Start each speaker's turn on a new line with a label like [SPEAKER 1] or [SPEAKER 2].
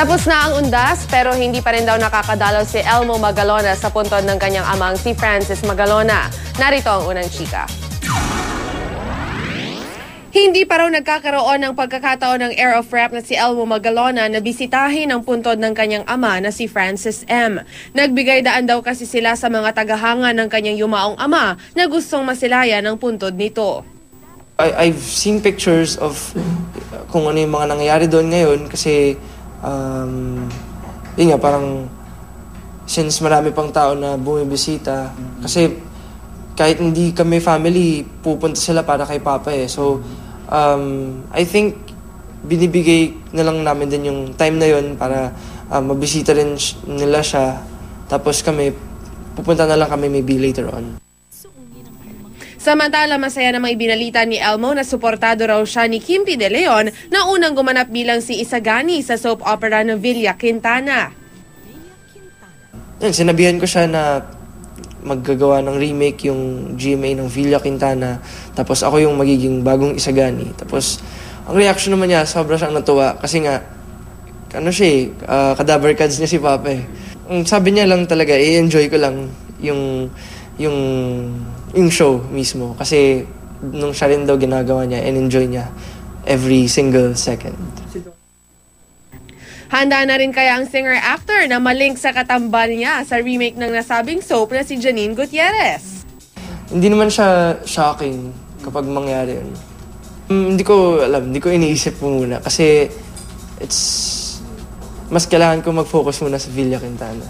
[SPEAKER 1] Tapos na ang undas pero hindi pa rin daw nakakadalaw si Elmo Magalona sa puntod ng kanyang amang si Francis Magalona. Narito ang unang chika. Hindi pa raw nagkakaroon ng pagkakataon ng heir of rep na si Elmo Magalona na bisitahin ang puntod ng kanyang ama na si Francis M. Nagbigay daan daw kasi sila sa mga tagahanga ng kanyang yumaong ama na gustong masilayan ang puntod nito.
[SPEAKER 2] I've seen pictures of kung ano yung mga nangyayari doon ngayon kasi yun nga, parang since marami pang tao na bumibisita kasi kahit hindi kami family, pupunta sila para kay Papa eh. So, I think binibigay na lang namin din yung time na yun para mabisita rin nila siya. Tapos kami, pupunta na lang kami maybe later on.
[SPEAKER 1] Samantala, masaya namang ibinalita ni Elmo na suportado raw siya ni Kimpi De Leon na unang gumanap bilang si Isagani sa soap opera ng Villa Quintana.
[SPEAKER 2] Yan, sinabihan ko siya na maggagawa ng remake yung GMA ng Villa Quintana. Tapos ako yung magiging bagong Isagani. Tapos ang reaction naman niya, sobra siyang natuwa. Kasi nga, ano siya eh, cadaver cards niya si Papa eh. Ang sabi niya lang talaga, i-enjoy ko lang yung show mismo. Kasi nung siya rin daw ginagawa niya, and enjoy niya every single second.
[SPEAKER 1] Handa na rin kaya ang singer-actor na malink sa katambal niya sa remake ng nasabing soap na si Janine Gutierrez?
[SPEAKER 2] Hindi naman siya shocking kapag mangyari yun. Hindi ko alam, hindi ko iniisip po muna kasi mas kailangan ko mag-focus muna sa Villa Quintana.